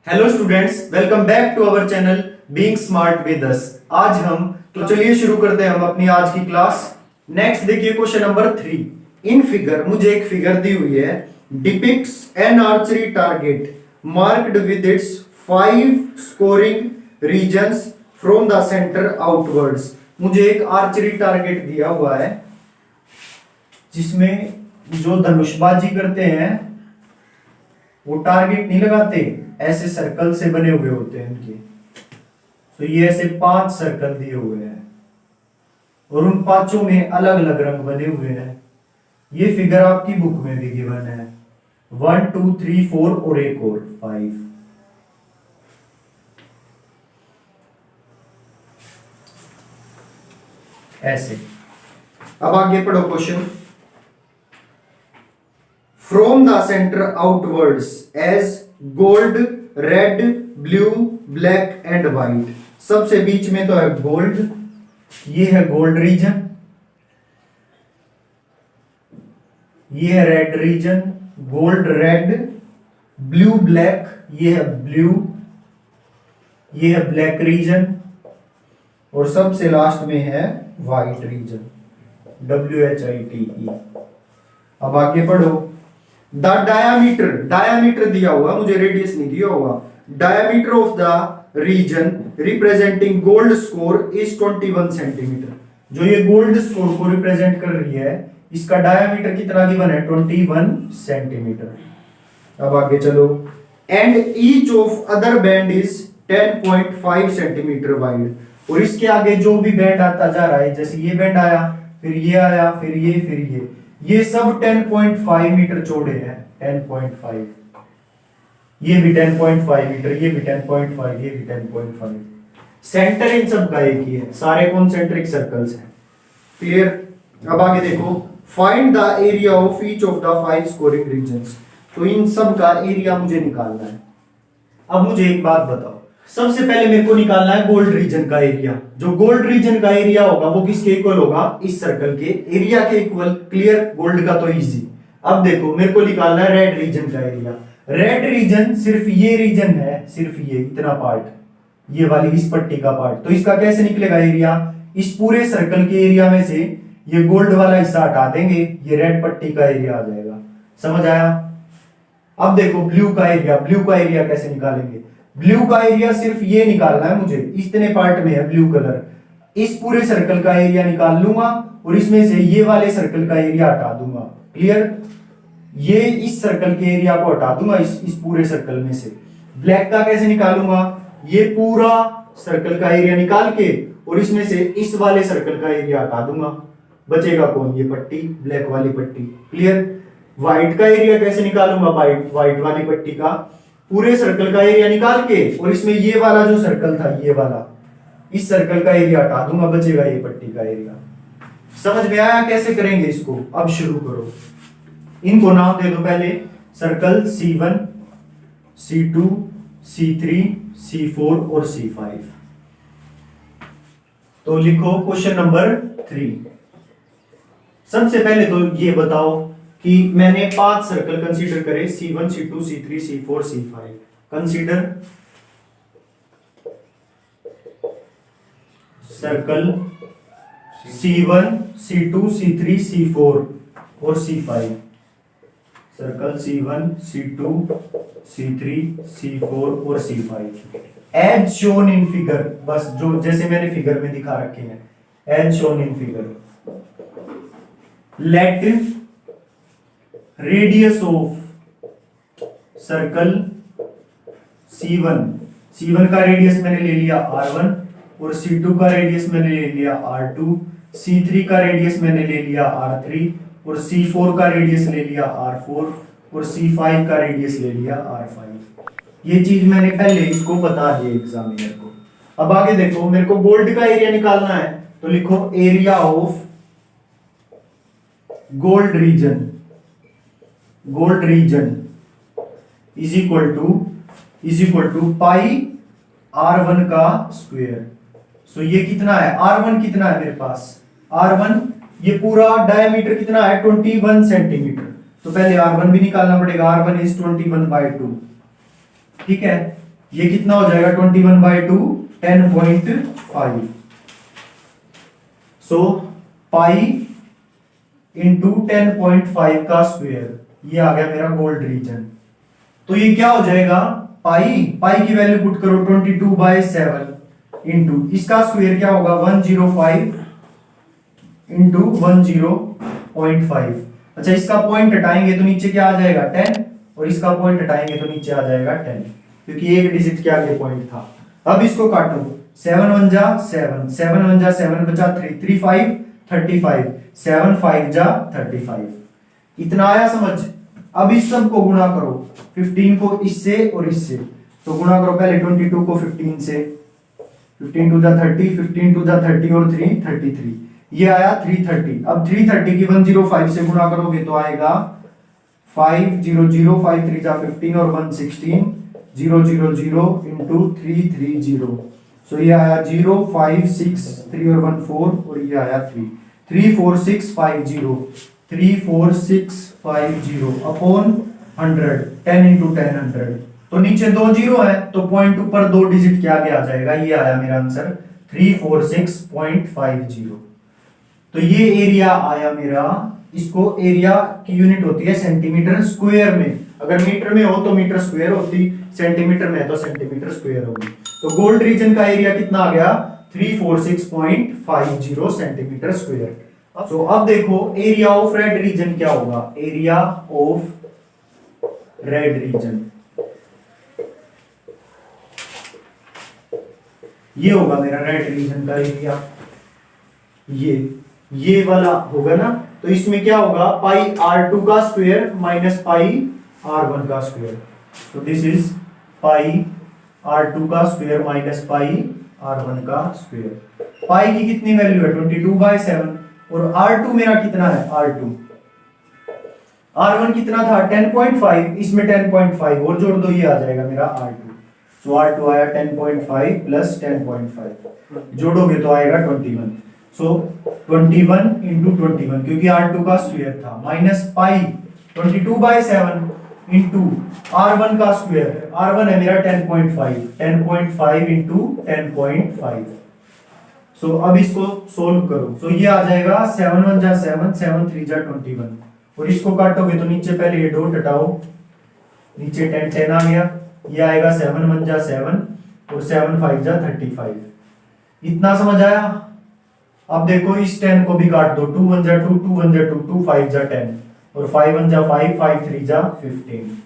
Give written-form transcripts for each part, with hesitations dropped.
Hello students, welcome back to our channel being smart with us. आज हम तो चलिए शुरू करते हैं हम अपनी आज की क्लास। नेक्स्ट देखिए क्वेश्चन नंबर 3। इन फिगर मुझे एक फिगर दी हुई है, depicts an archery target marked with its 5 scoring regions from the center outwards. मुझे एक आर्चरी टारगेट दिया हुआ है जिसमें जो धनुषबाजी करते हैं वो टारगेट नहीं लगाते, ऐसे सर्कल से बने हुए होते हैं उनके। तो ये ऐसे 5 सर्कल दिए हुए हैं और उन पांचों में अलग अलग रंग बने हुए हैं। ये फिगर आपकी बुक में भी गिवन है, 1 2 3 4 और एक और 5। ऐसे अब आगे पढ़ो question. From the center outwards as gold, red, blue, black and white. सबसे बीच में तो है गोल्ड, ये है गोल्ड रीजन, ये है red region, gold red, blue black, ये है ब्लू, ये है ब्लैक रीजन और सबसे लास्ट में है व्हाइट रीजन, WHITE। अब आगे पढ़ो। द डायामीटर, डायामीटर दिया हुआ, मुझे रेडियस नहीं दिया हुआ। Diameter of the region representing gold score is 21 centimetre. जो ये गोल्ड स्कोर को रिप्रेजेंट कर रही है, इसका डायामीटर कितना गिवन है? 21 सेंटीमीटर। अब आगे चलो। And each of other band is 10.5 centimetre wide. और इसके आगे जो भी बैंड आता जा रहा है, जैसे ये बैंड आया, फिर ये आया, फिर ये सब 10.5 मीटर चौड़े हैं। 10.5, ये भी 10.5 मीटर, ये भी 10.5, ये भी 10.5। सेंटर इन सब का एक ही है, सारे कॉन्सेंट्रिक सर्कल्स हैं। क्लियर? अब आगे देखो। Find the area of each of the 5 scoring regions. तो इन सब का एरिया मुझे निकालना है। अब मुझे एक बात बताओ, सबसे पहले मेरे को निकालना है गोल्ड रीजन का एरिया। जो गोल्ड रीजन का एरिया होगा वो किसके इक्वल होगा? इस सर्कल के एरिया के इक्वल। क्लियर? गोल्ड का तो इजी। अब देखो, मेरे को निकालना है रेड रीजन का एरिया। रेड रीजन सिर्फ ये रीजन है, सिर्फ ये इतना पार्ट, ये वाली इस पट्टी का पार्ट। तो इसका कैसे निकलेगा एरिया? इस पूरे सर्कल के एरिया में से ये गोल्ड वाला हिस्सा हटा देंगे, ये रेड पट्टी का एरिया आ जाएगा। समझ आया? अब देखो ब्लू का एरिया, ब्लू का एरिया कैसे निकालेंगे? ब्लू का एरिया सिर्फ ये निकालना है मुझे, इतने पार्ट में है ब्लू कलर। इस पूरे सर्कल का एरिया निकाल लूंगा और इसमें से ये वाले सर्कल का एरिया हटा दूंगा। क्लियर? ये इस सर्कल के एरिया को हटा दूंगा इस पूरे सर्कल में से। ब्लैक का कैसे निकालूंगा? ये पूरा सर्कल का एरिया निकाल के और इसमें से इस वाले सर्कल का एरिया हटा दूंगा। बचेगा कौन? ये पट्टी, ब्लैक वाली पट्टी। क्लियर? व्हाइट का एरिया कैसे निकालूंगा? व्हाइट वाली पट्टी का पूरे सर्कल का एरिया निकाल के और इसमें ये वाला जो सर्कल था, ये वाला, इस सर्कल का एरिया हटा दूंगा, बचेगा ये पट्टी का एरिया। समझ में आया कैसे करेंगे इसको? अब शुरू करो। इनको नाम दे दो पहले। Circle C1, C2, C3, C4 और C5। तो लिखो क्वेश्चन नंबर 3। सबसे पहले तो ये बताओ कि मैंने 5 सर्कल कंसीडर करे, C1, C2, C3, C4, C5। Consider circle C1, C2, C3, C4 और C5। Circle C1, C2, C3, C4 और C5 as shown in figure. बस जो जैसे मैंने फिगर में दिखा रखे हैं, as shown in figure. Let radius of circle C1, C1 का रेडियस मैंने ले लिया R1 और C2 का रेडियस मैंने ले लिया R2, C3 का रेडियस मैंने ले लिया R3 और C4 का रेडियस ले लिया R4 और C5 का रेडियस ले लिया R5। ये चीज मैंने पहले इसको बता दी एग्जामिनर को। अब आगे देखो, मेरे को गोल्ड का एरिया निकालना है, तो लिखो area of gold region, gold region is equal to pi R1 का स्क्वायर। सो ये कितना है? R1 कितना है मेरे पास? R1 ये पूरा डायमीटर कितना है? 21 सेंटीमीटर। तो पहले R1 भी निकालना पड़ेगा। R1 is 21/2। ठीक है? ये कितना हो जाएगा 21/2 10.5। सो पाई इंटू 10.5 का स्क्वायर, ये आ गया मेरा गोल्ड रीजन। तो ये क्या हो जाएगा, पाई पाई की वैल्यू पुट करो 22/7 इंटू इसका स्क्वायर क्या होगा 105 इंटू 10.5। अच्छा इसका पॉइंट हटाएंगे तो नीचे क्या आ जाएगा 10, और इसका पॉइंट हटाएंगे तो नीचे आ जाएगा 10, क्योंकि एक डिजिट के आगे पॉइंट था। अब इसको काटो, 7 1 जा 7, 7 1 जा 7 बचा 3, 3 5 35, 7 5 जा 35। इतना आया समझ। अब इस सब को गुणा करो, 15 को इससे और इससे, तो गुणा करो पहले 22 को 15 से, 15 2 जा 30, 15 2 जा 30 और 3 33, ये आया 330। अब 330 की 105 से गुणा करोगे तो आएगा 500, 5 3 जा 15 और 116, 000 इंटू 330। सो ये आया 0 5 6 3 और 1 4, और ये आया 3 34650, 34650 अपॉन 100, 10 इंटू 10 100। तो नीचे 2 जीरो है तो पॉइंट ऊपर 2 डिजिट के आगे आ जाएगा, ये आया मेरा आंसर 346.50। तो ये एरिया आया मेरा। इसको एरिया की यूनिट होती है सेंटीमीटर स्क्वायर में, अगर मीटर में हो तो मीटर स्क्वायर होती, सेंटीमीटर में है तो सेंटीमीटर स्क्वायर होगी। तो गोल्ड रीजन का एरिया कितना आ गया 346.50 सेंटीमीटर स्क्वायर। तो अब देखो एरिया ऑफ रेड रीजन क्या होगा, एरिया ऑफ रेड रीजन ये होगा मेरा रेड रीजन का एरिया, ये वाला होगा ना। तो इसमें क्या होगा पाई r2 का स्क्वायर माइनस पाई r1 का स्क्वायर। तो दिस इज पाई r2 का स्क्वायर माइनस पाई r1 का स्क्वायर। पाई की कितनी वैल्यू है 22/7, और r2 मेरा कितना है r2, r1 कितना था 10.5, इसमें 10.5 और जोड़ दो, ये आ जाएगा मेरा r2। सो r2 आया 10.5 प्लस 10.5, जोड़ोगे तो आएगा 21। सो 21 इंटू 21, क्योंकि r2 का स्क्वायर था, माइनस पाई 22/7 इंटू r1 का स्क्वायर, r1 है मेरा 10.5, 10.5 इंटू 10.5। सो अब इसको सोल्व करो। सो ये आ जाएगा 7 1 जा 7, 7 3 जा 21, और इसको काटोगे तो नीचे पहले ये डॉट हटाओ, नीचे 10 10 आ गया, ये आएगा 7 1 जा 7 और 7 5 जा 35। इतना समझ आया। अब देखो इस 10 को भी काट दो, 2 1 जा 2, 2 1 जा 2, 2 5 जा 10 और 5 1 जा 5, 5 3 जा 15।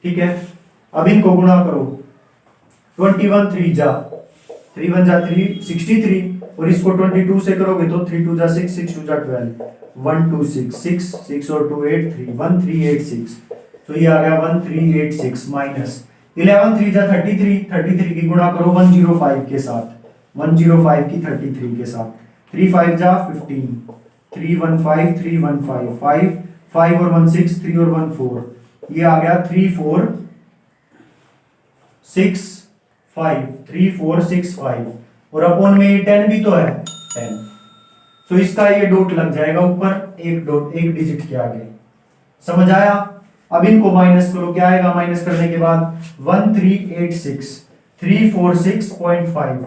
ठीक है, अब इनको गुणा करो, 21 3 जा 3 1 जा 3 63, और इसको 22 से करोगे तो 3 2 जा 6, 6 2 जा 12, 1 2 6 6 6 और 2 8 3, 1386। तो ये आ गया 1386 माइनस 11 3 जा 33, 33 की गुणा करो 105 के साथ, 105 की 33 के साथ, 3 5 जा 15, 315 315, 5 5 और 1 6, 3 और 1 4, ये आ गया 3465, और अपॉन में ये 10 भी तो है 10। सो इसका ये डॉट लग जाएगा ऊपर, एक डॉट एक डिजिट के आगे। समझ आया। अब इनको माइनस करो, क्या आएगा माइनस करने के बाद 1386, 346.5,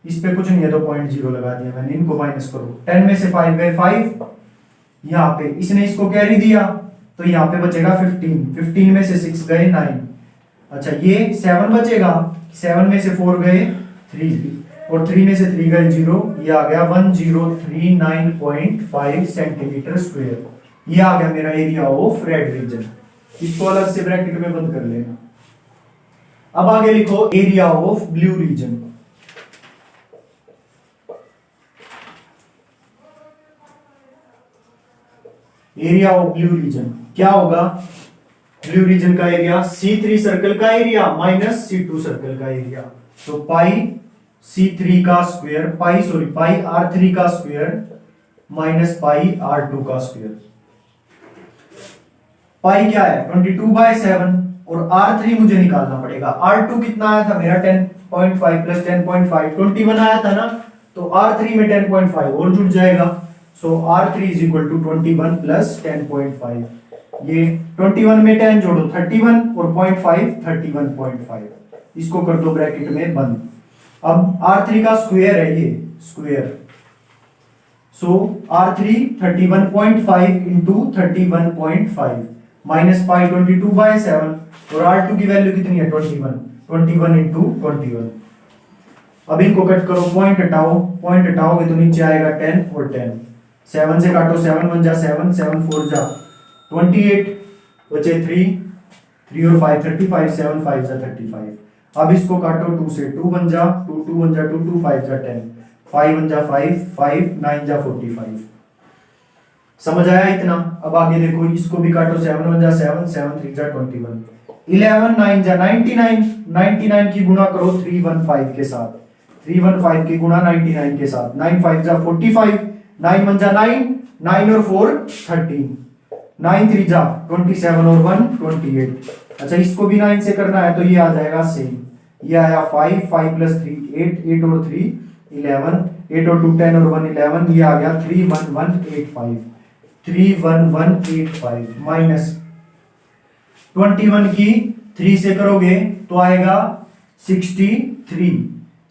इस पे कुछ नहीं है तो 0.0 लगा दिया मैंने। इनको माइनस करो, 10 में से 5 गए 5, यहाँ पे इसने इसको कैरी दिया तो यहाँ पे बचेगा 15, 15 में से 6 गए 9। अच्छा ये 7 बचेगा, 7 में से 4 गए 3 और 3 में से 3 गए 0, ये आ गया 1039.5 सेंटीमीटर स्क्वायर। ये आ गया मेरा एरिया ऑफ रेड रीजन। इसको अलग से ब्रैकेट में बंद कर लेना। अब आगे लिखो area of blue region. Area of blue region क्या होगा, ब्लू रीजन का एरिया C3 सर्कल का एरिया माइनस C2 सर्कल का एरिया। तो पाई C3 का स्क्वायर, पाई R3 का स्क्वायर माइनस पाई R2 का स्क्वायर। पाई क्या है 22/7 और R3 मुझे निकालना पड़ेगा। R2 कितना आया था मेरा 10.5 प्लस 10.5 21 आया था ना, तो R3 में 10.5 और जुड़ जाएगा। So R3 is equal to 21 plus 10.5। ये 21 में 10 जोड़ो 31 और 0.5 31.5, इसको कर दो ब्रैकेट में बंद। अब R3 का स्क्वायर है ये स्क्वायर, सो R3 31.5 इंटू 31.5 माइनस पाई 22/7 और R2 की वैल्यू कितनी है 21 इंटू 21। अब इनको कट करो, पॉइंट हटाओगे तो नीचे आएगा 10 और 10, 7 से काटो 7 1 जा 7, 7 4 जा 28, बचे 3 और 5 35, 7 5 जा 35। अब इसको काटो 2 से, 2 1 जा 2, 2 1 जा 2, 2 5 जा 10, 5 1 जा 5, 5 9 जा 45। समझ आया इतना? अब आगे देखो, इसको भी काटो, 7 1 जा 7, 7 3 जा 21, 11 9 जा 99, 99 की गुणा करो 315 के साथ, 315 की गुणा 99 के साथ, 9 5 जा 45, 9 1 जा 9, 9 और 4 13, 9 3 जा 27 और 1 28। अच्छा, इसको भी 9 से करना है तो ये आ जाएगा सेम, ये आया 5 5 प्लस 3 8, 8 और 3 11, 8 और 2 10 और 1 11, ये आ गया 31185, 31185 माइनस 21 की 3 से करोगे तो आएगा 63,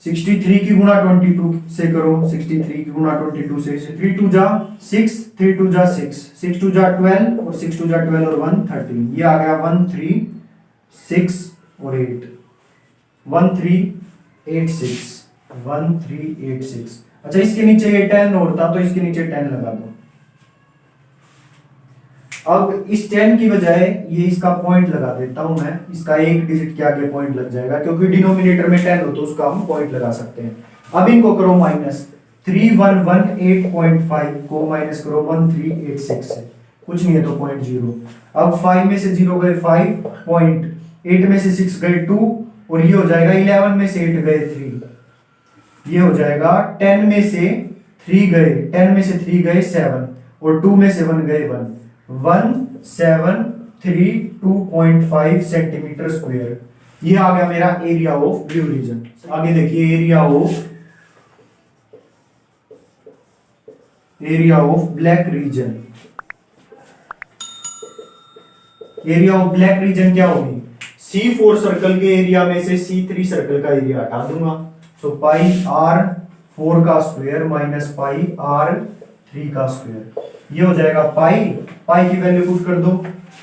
63 की गुणा 22 से करो, 63 की गुणा 22 से, 3 2 जा 6, 3 2 जा 6, 6 2 जा 12 और 6 2 जा 12 और 1 13, ये आ गया 1 3 6 और 8, 1386, 1386। अच्छा, इसके नीचे ये 10 होता तो इसके नीचे 10 लगा दो। अब इस 10 की बजाय ये इसका पॉइंट लगा देता हूं मैं, इसका एक डिजिट के आगे पॉइंट लग जाएगा क्योंकि डिनोमिनेटर में 10 हो तो उसका हम पॉइंट लगा सकते हैं। अब इनको करो माइनस, 3118.5 को माइनस करो 1386 से, कुछ नहीं है तो 0.0। अब 5 में से 0 गए 5, पॉइंट 8 में से 6 गए 2 और ये हो जाएगा 11 में से 8 गए 3, ये हो जाएगा 10 में से 3 गए, 10 में से 3 गए 7 और 2 में से 1 गए 1, 1732.5 सेंटीमीटर स्क्वायर। ये आ गया मेरा एरिया ऑफ ब्लू रीजन। आगे देखिए, area of black region. Area of black region क्या होगी? C4 सर्कल के एरिया में से C3 सर्कल का एरिया हटा दूंगा, सो पाई R4 का स्क्वायर माइनस पाई R3 का स्क्वायर, ये हो जाएगा पाई की वैल्यू पुट कर दो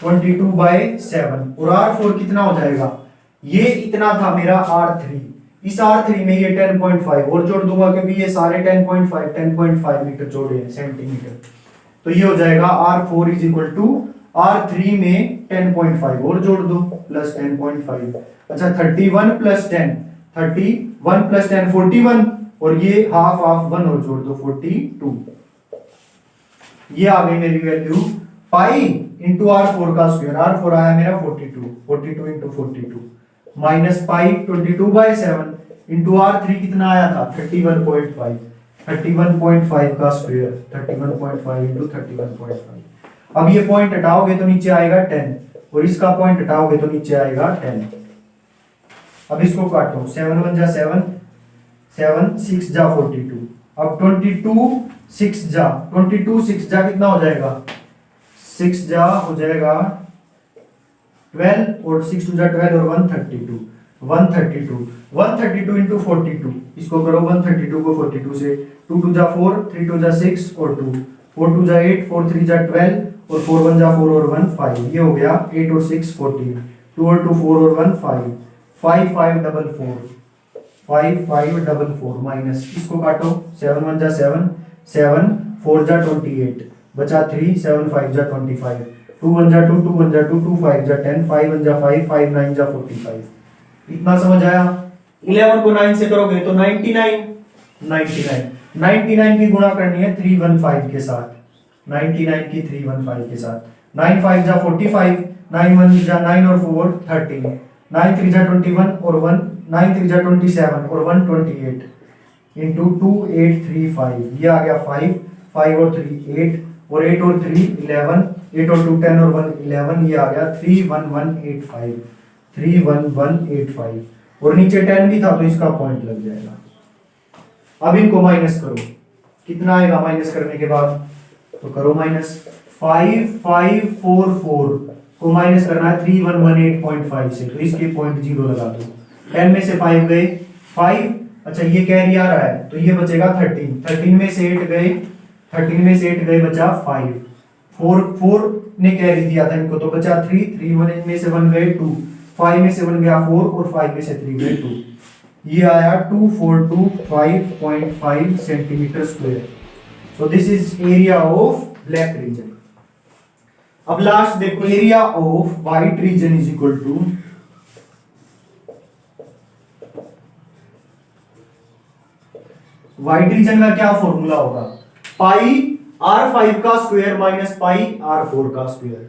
22/7 और R4 कितना हो जाएगा? ये इतना था मेरा R3, इस R3 में ये 10.5 और जोड़ दूंगा क्योंकि ये सारे 10.5 मीटर जोड़े हैं सेंटीमीटर, तो ये हो जाएगा R4 is equal to R3 में 10.5 और जोड़ दो प्लस 10.5। अच्छा, 31 प्लस 10 41 और ये हाफ 1 और जोड़ दो 42। ये आ गई मेरी वैल्यू पाई इंटू R4 का स्क्वायर, R4 आया मेरा 42 into 42 minus pi 22/7 into R3 कितना आया था 31.5 का स्क्वायर, 31.5 इंटू 31.5। अब ये पॉइंट हटाओगे तो नीचे आएगा 10 और इसका पॉइंट हटाओगे तो नीचे आएगा 10। अब इसको काटो, 7 1 जा 7, 7 6 जा 42, अब 22 6 जा कितना हो जाएगा? 6 जा हो जाएगा 12 और 6 2 जा 12 और 132 इंटू 42, इसको करो 132 को 42 से, 2 2 जा 4, 3 2 जा 6 और 2, 4 2 जा 8, 4 3 जा 12 और 4 1 जा 4 और 1 5, ये हो गया 8 और 6 14, 2 और 2 4 और 1 5, 5 5 4 माइनस, इसको काटो, 7 1 जा 7, 7 4 जा 28, बचा 3, 7 5 जा 25, 2 1 जा 2, 2 1 जा 2, 2 5 जा 10, 5 1 जा 5, 5 9 जा 45। इतना समझ आया? 11 को 9 से करोगे तो 99 की गुणा करनी है 315 के साथ, 99 की 315 के साथ, 9 5 जा 45, 9 1 जा 9 और 4 13, 9 3 जा 21 और 1, 9 3 जा 27 और 128 इंटू 2835, ये आ गया 5 और 3 8 और 8 और 3 11, 8 और 2 10 और 1 11, ये आ गया 31185 और नीचे 10 भी था तो इसका पॉइंट लग जाएगा। अब इनको माइनस करो, कितना आएगा माइनस करने के बाद? तो करो माइनस, 5544 को माइनस करना है 3118.5 से, तो इसके 0.0 लगा दो, 10 में से 5 गए 5, अच्छा ये कैरी आ रहा है तो ये बचेगा 13 में से 8 गए, 13 में से 8 गए बचा 5, 4 ने कैरी दिया था इनको तो बचा 3 में से 1 गए 2, 5 में से 1 गया 4 और 5 में से 3 गए 2, ये आया 2425.5 centimetre square. So this is area of black region. अब लास्ट देखो, area of white region is equal to white region का क्या फॉर्मूला होगा, पाई r5 का स्क्वायर माइनस पाई r4 का स्क्वायर,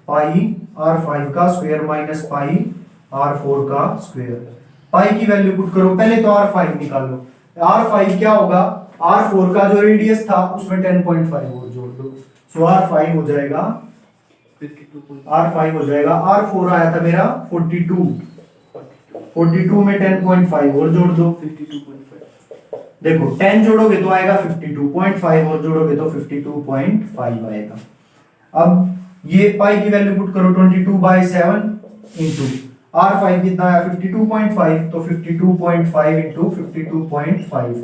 पाई r5 का स्क्वायर माइनस पाई r4 का square. पाई की वैल्यू पुट करो, पहले तो r5 निकालो, r5 क्या होगा, r4 का जो रेडियस था उसमें 10.5 और जोड़ दो, सो r5 हो जाएगा r4 आया था मेरा 42 में 10.5 और जोड़ दो 52.5, देखो 10 जोड़ोगे तो आएगा 52.5 और जोड़ोगे तो 52.5 आएगा। अब ये पाई की वैल्यू पुट करो 22/7 इंटू r5 कितना आया 52.5, तो 52.5 इंटू 52.5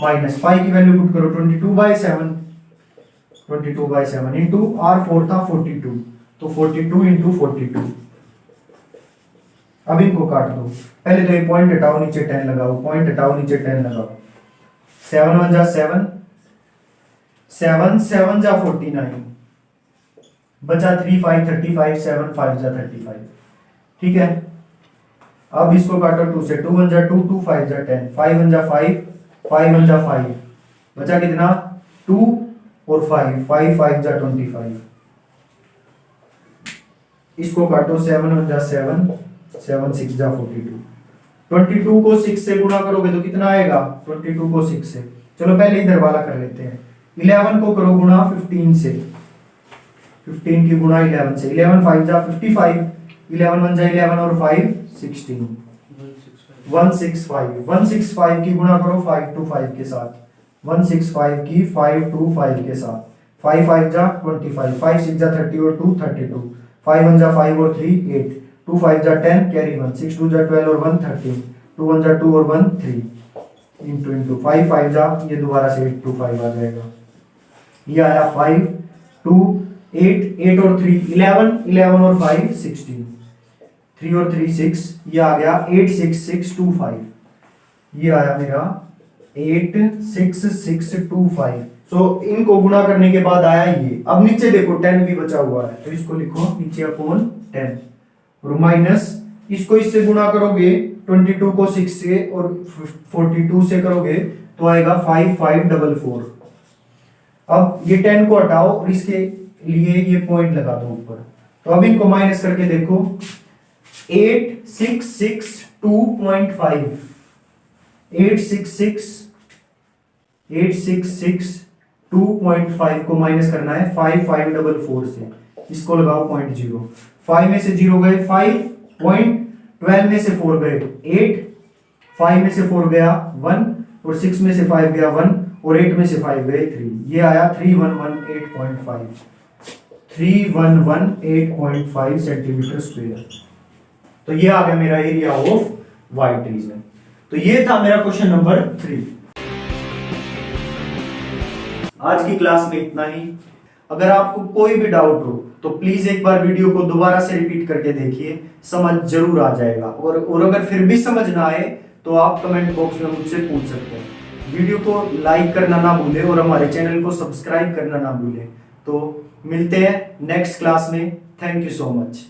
माइनस पाई की वैल्यू पुट करो 22/7 इंटू r4 था 42, तो 42 इंटू 42। अब इनको काट दो, पहले तो ये पॉइंट हटाओ नीचे 10 लगाओ, पॉइंट हटाओ नीचे 10 लगाओ, 7 1 जा 7, 7 7 जा 49, बचा 3 5 35, 7 5 जा 35, ठीक है। अब इसको काटो 2 से, 2 1 जा 2, 2 5 जा 10, 5 1 जा 5, 5 1 जा 5, बचा कितना 2 और 5, 5 5 जा 25, इसको काटो 7 1 जा 7, 7 6 जा 42, 22 को 6 से गुणा करोगे तो कितना आएगा, 22 को 6 से, चलो पहले इधर वाला कर लेते हैं, 11 को करो गुणा 15 से, 15 की गुणा 11 से, 11 5 जा 55, 11 1 जा 11 और 5 16, 165 की गुणा करो 5 2 5 के साथ, 165 की 5 2 5 के साथ, 5 5 जा 25, 5 6 जा 30 और 2 32, 5 1 जा 5 और 3 8, 2 5 जा 10 कैरी 1, 6 2 जा 12 और 1 13, 2 1 जा 2 और 1 3 इंटू 5 5 जा, ये दोबारा से 8 2 5 आ जाएगा, ये आया 5 2 8 8 और 3 11 11 और 5 16, 3 और 3 6, ये आ गया 8 6 6 2 5, ये आया मेरा 8 6 6 2 5। सो इनको गुणा करने के बाद आया ये। अब नीचे देखो 10 भी बचा हुआ है तो इसको लिखो नीचे अपॉन 10 और माइनस इसको इससे गुणा करोगे 22 को 6 से और 42 से करोगे तो आएगा 5544। अब ये 10 को हटाओ और इसके लिए ये पॉइंट लगा दो ऊपर, तो अब इनको माइनस करके देखो 8662.5, 8662.5 को माइनस करना है 5544 से, इसको लगाओ 0.0, 5 में से 0 गए 5, 12 में से 4 गए 8, 5 में से 4 गया 1 और 6 में से 5 गया 1 और 8 में से 5 गए 3, ये आया 3118.5 सेंटीमीटर स्क्वायर। तो ये आ गया मेरा एरिया ऑफ व्हाइट रीजन। तो ये था मेरा क्वेश्चन नंबर 3। आज की क्लास में इतना ही। अगर आपको कोई भी डाउट हो तो प्लीज एक बार वीडियो को दोबारा से रिपीट करके देखिए, समझ जरूर आ जाएगा। और अगर फिर भी समझ ना आए तो आप कमेंट बॉक्स में मुझसे पूछ सकते हैं। वीडियो को लाइक करना ना भूलें और हमारे चैनल को सब्सक्राइब करना ना भूलें। तो मिलते हैं नेक्स्ट क्लास में। Thank you so much.